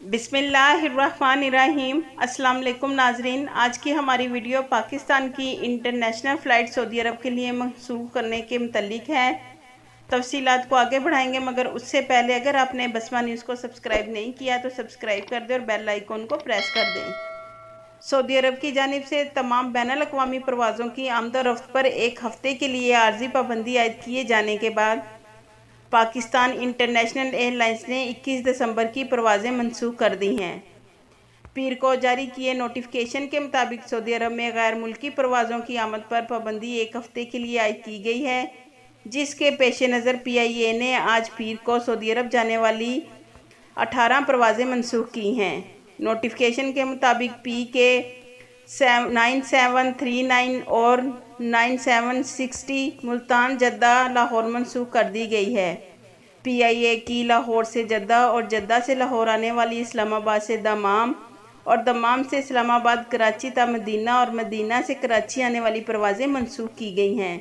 बिस्मिल्लाहिर्रहमानिर्रहीम। अस्सलाम वालेकुम नाजरीन, आज की हमारी वीडियो पाकिस्तान की इंटरनेशनल फ़्लाइट सऊदी अरब के लिए मनसूख करने के मुतल्लिक है। तफसीलात को आगे बढ़ाएंगे, मगर उससे पहले अगर आपने बसमा न्यूज़ को सब्सक्राइब नहीं किया तो सब्सक्राइब कर दें और बेल आइकन को प्रेस कर दें। सऊदी अरब की जानिब से तमाम बैनुल अक़वामी परवाज़ों की आमद-ओ-रफ़्त पर एक हफ़्ते के लिए आर्ज़ी पाबंदी आयद किए जाने के बाद पाकिस्तान इंटरनेशनल एयरलाइंस ने 21 दिसंबर की परवाज़ें मनसूख कर दी हैं। पीर को जारी किए नोटिफिकेशन के मुताबिक सऊदी अरब में गैर मुल्की परवाज़ों की आमद पर पाबंदी एक हफ़्ते के लिए आयद की गई है, जिसके पेश नज़र PIA ने आज पीर को सऊदी अरब जाने वाली 18 परवाज़ें मनसूख की हैं। नोटिफिकेशन के मुताबिक PK 9739 और 9760 मुल्तान जद्दा लाहौर मनसूख कर दी गई है। PIA की लाहौर से जद्दा और जद्दा से लाहौर आने वाली इस्लामाबाद से दमाम और दमाम से इस्लामाबाद कराची ता मदीना और मदीना से कराची आने वाली परवाज़ें मनसूख की गई हैं।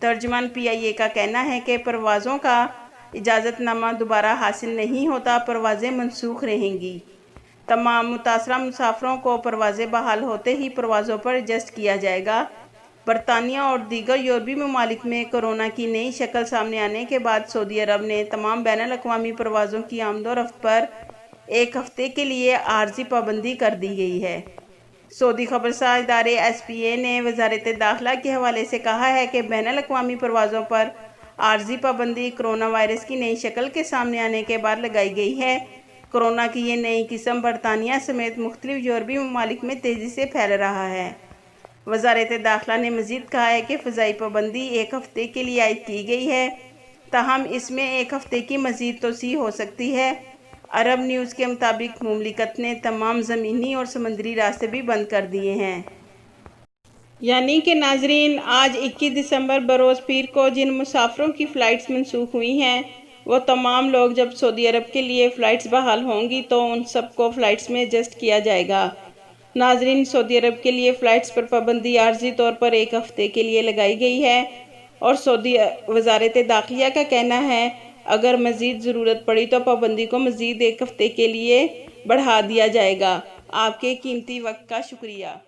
तर्जमान PIA का कहना है कि परवाज़ों का इजाज़तनामा दोबारा हासिल नहीं होता, परवाज़ें मनसूख रहेंगी। तमाम मुतासरा मुसाफरों को परवाज़ें बहाल होते ही परवाज़ों पर एडजस्ट किया जाएगा। बरतानिया और दीगर यूरोपीय ममालिक में कोरोना की नई शक्ल सामने आने के बाद सऊदी अरब ने तमाम बैनुल अक़वामी परवाज़ों की आमद-ओ-रफ़्त पर एक हफ़्ते के लिए आर्ज़ी पाबंदी कर दी गई है। सऊदी खबरसार इदारे SPA ने वज़ारत दाखिला के हवाले से कहा है कि बैनुल अक़वामी परवाज़ों पर आर्ज़ी पाबंदी कोरोना वायरस की नई शक्ल के सामने आने के बाद लगाई गई है। कोरोना की ये नई किस्म बरतानिया समेत मुख्तलिफ यूरोपीय ममालिक में तेज़ी से फैल रहा है। वज़ारत दाखिला ने मज़ीद कहा है कि फ़ज़ाई पाबंदी एक हफ़्ते के लिए आयद की गई है, ताहम इसमें एक हफ़्ते की मज़ीद तोसी हो सकती है। अरब न्यूज़ के मुताबिक मुमलिकत ने तमाम ज़मीनी और समंदरी रास्ते भी बंद कर दिए हैं। यानी कि नाजरीन, आज 21 दिसंबर बरोज़ पीर को जिन मुसाफरों की फ़्लाइट्स मनसूख हुई हैं, वो तमाम लोग जब सऊदी अरब के लिए फ़्लाइट्स बहाल होंगी तो उन सबको फ़्लाइट्स में एडजस्ट किया जाएगा। नाजरीन, सऊदी अरब के लिए फ़्लाइट्स पर पाबंदी आर्ज़ी तौर पर एक हफ़्ते के लिए लगाई गई है और सऊदी वज़ारत दाखिला का कहना है अगर मज़ीद ज़रूरत पड़ी तो पाबंदी को मज़ीद एक हफ़्ते के लिए बढ़ा दिया जाएगा। आपके कीमती वक्त का शुक्रिया।